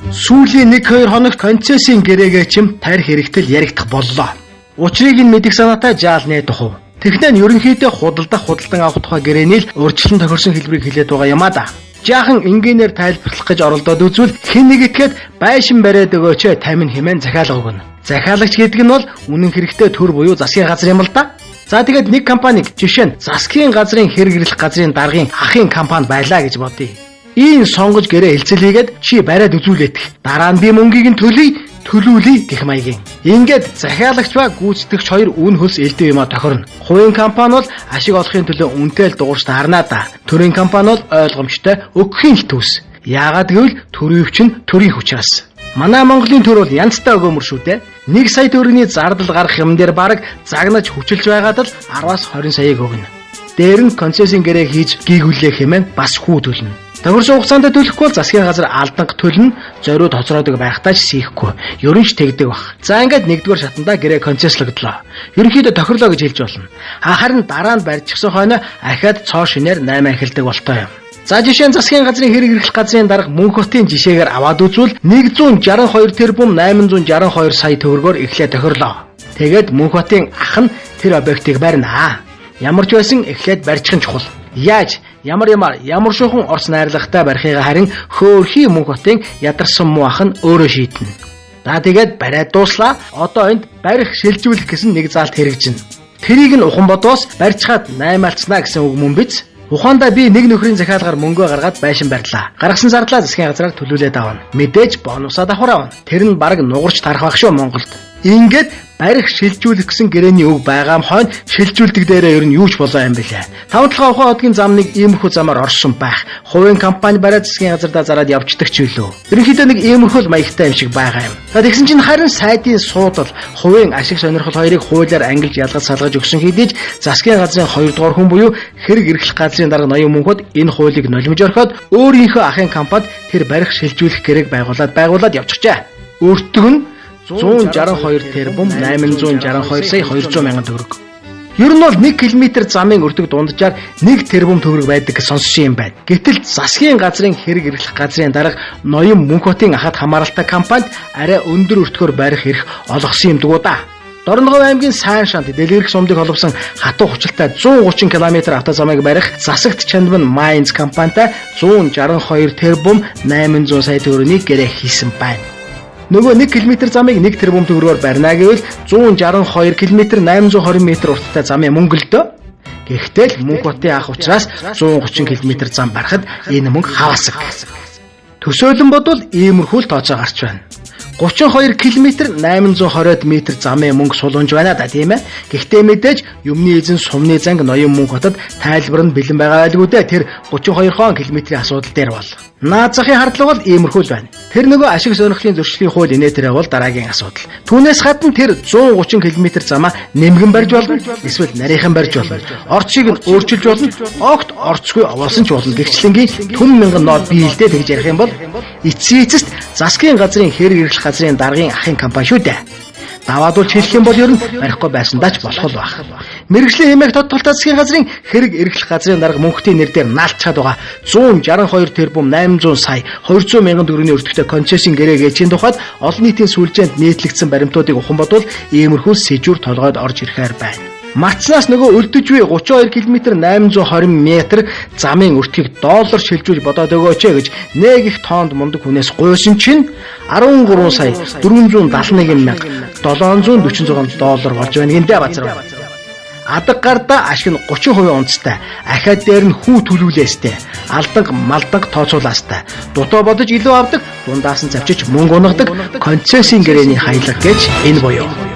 Сүүлийн 1-2 хоногт концессийн гэрээгээ чим тарих хэрэгтэл яригдах боллоо. Учрыг нь мэдих санаатай жаал найдах уу? Технэн ерөнхийдөө худалдан авах тухай гэрээний л өөрчлөлт тохирсон хэлбэрийг хэлээд байгаа юм а да. Жаахан энгийнээр тайлбарлах гэж оролдоод үзвэл хэн нэг итгээд байшин бариад өгөөч тамин хэмээн захиалга өгнө. Захиалагч гэдэг нь бол үнэн хэрэгтээ төр буюу засгийн газар юм л да. За тэгээд нэг компаниг жишээ нь засгийн газрын хэрэглэх газрын даргын ахын компани байлаа гэж бодъё. Ийм сонгож гэрээ хэлцэлийгээд чи бариад үзүүлээдэх. Дараа нь би мөнгийг нь төлүүлье гэх маягийн. Ингээд захиалагч ба гүйцэтгэгч хоёр үн хөлс элдв юма тохирно. Хувийн компани бол ашиг олохын төлөө үнэтэй л дуурч таарна да. Төрийн компани бол ойлгомжтой өгөхийн л төс. Яагаад гэвэл төрийн хүч нь төрийн хүчээс. Манай Монголын төр бол янзтай өгөөмөр шүү дээ. 1 сая төгрөгийн зардал гарах юм дээр бараг загнаж хүчилж байгаад л 10-аас 20 саяыг өгнө. Дээр нь концессийн гэрээ хийж гүйгүүлэх хэмээн бас хүү төлнө. Тохирсон хугацаанд төлөхгүй бол засгийн газар алданг төлнө, зориуд хоцроодог байхтаа ч сийхгүй. Ерөн ч тэгдэг бах. За ингээд 1-р шатандаа гэрээ концесслогдлоо. Ерөнхийдөө тохирлоо гэж хэлж болно. Харин дараа нь барьчихсан хойно ахаад цоо шинээр 8 эхэлдэг болтой юм. За жишээ нь засгийн газрын хэрэг эрхлэх газрын дарга Мөнх хотын жишээгээр аваад үзвэл 162 тэрбум 862 сая төгрөгөөр эхлээ тохирлоо. Тэгээд Мөнх хотын ах нь тэр объектыг барина. Ямар ч байсан эхлээд барьчих нь чухал. Яаж ямар шуухан орц найрлагатай барихыгаа харин хөөрхий Мөнх хотын ядарсан муу ах нь өөрөө шийднэ. За тэгээд бариад дууслаа. Одоо энд барих шилжүүлэх гэсэн нэг заалт хэрэгжинэ. Тэрийг нь ухан бодоос барьчихад 8 алцнаа гэсэн үг мөн биз? Ухаандаа би нэг нөхрийн захиалгаар мөнгөө гаргаад байшин барьлаа. Гаргасан зардлаа засгийн газраар төлүүлээд авна. Мэдээж бонусаа давхар авна. Тэр нь бараг нугарч тарах байх шүү Монголд. Ингээд барих шилжүүлэх гэсэн гэрээний үг байгаа мхойно шилжүүлдэг дээрээ ер нь юу ч болоо юм бэлээ. 5-7 ухаан хотгийн замныг иймэрхүү замаар орсон байх. Хувийн компани бариад засгийн газардаа зараад явждаг ч үлээ. Ерөнхийдөө нэг иймэрхүү маягтай юм шиг байгаа юм. Тэгсэн чинь харин сайдын суудал хувийн ашиг сонирхол хоёрыг хуулиар ангилж ялгаж салгаж өгсөн хэдий ч засгийн газрын 2 дугаар хүн буюу хэрэг эрхлэх газрын дарга ноён Мөнхөд энэ хуулийг нулимж орхиод өөрийнхөө ахын компанид тэр барих шилжүүлэх гэрээг байгуулад явчихжээ. Өөртөг нь 162 тэрбум 862 сая 200 мянган төгрөг. Ер нь бол 1 км замын өртөг дунджаар 1 тэрбум төгрөг байдаг гэж сонссон юм байна. Гэтэл засгийн газрын хэрэг эрхлэх газрын дарга ноён Мөнх хотын ахад хамааралтай компанид арай өндөр өртгөөр барих эрх олгосон юм дгүү да. Дорногов аймгийн Сайн шант дэлгэрэх сумдыг холбосон хатуу хүчилтэй 130 км автозамыг барих засагт Чандман Майнз компанитай 162 тэрбум 800 сая төгрөгийг гэрээ хийсэн байна. Нөгөө 1 км замыг 1 тэрбум төгрөгөөр барина гэвэл 162 км 820 м урттай замын мөнгө л дөө. Гэхдээ л Мөнх хотын ах учраас 130 км зам барахад энэ мөнгө хаваасаг. Төсөөлөн бодвол иймэрхүү л тооцоо гарч байна. 32 км 820 м замын мөнгө сулунж байна да тийм ээ. Гэхдээ мэдээж юмны эзэн сумны занг ноён Мөнх хотод тайлбар нь бэлэн байгаа байлгүй дээ. Тэр 32 км-ийн асуудал дээр бол. Наад захын хардлага бол иймэрхүү л байна. Тэр нөгөө ашиг сонирхлын зөрчлийн хууль инээтрээ бол дараагийн асуудал. Түүнээс гадна тэр 130 км замаа нэмгэн барьж болно. Эсвэл нарийнхан барьж болно. Орцыг нь өөрчилж болно. Огт орцгүй овоосон ч болно. Гэрчлэнгийн түн мянган нот биелдээ тэгж ярих юм бол эцсийцэст засгийн газрын хэрэг эрхлэх газрын даргын ахын компани шүү дээ. Даваад бол хэлэх юм бол ер нь барихгүй байсандаа ч болох байх. Мэргэжлийн хэмээх тодтолтой засгийн газрын хэрэг эрхлэх газрын дарга Мөнхтийн нэр дээр наалтчаад байгаа 162 тэрбум 800 сая 200 мянган төгрөгийн өртөгтэй концессийн гэрээ гээжийн тухайд олон нийтийн сүлжээнд нийтлэгдсэн баримтуудыг ухан бодвол иймэрхүү сэжүүр толгойд орж ирэхээр байна. Мартснаас нөгөө өлдөж буй 32 км 820 м замын өртгийг доллар шилжүүлж бодоод өгөөч гэж нэг их тоонд мундаг хүнээс гуйсан чинь 13 сая 471 мянга 746 доллар болж байна гинэ базар. Адаг гарда ашиг нь 30% онцтой. Ахаад дээр нь хүү төлүүлээстэй. Алданг малданг тооцоолаастай. Дутаа бодож илүү авдаг, дундаас нь завчиж мөнгө унагадаг концессийн гэрээний хаялга гэж энэ буюу.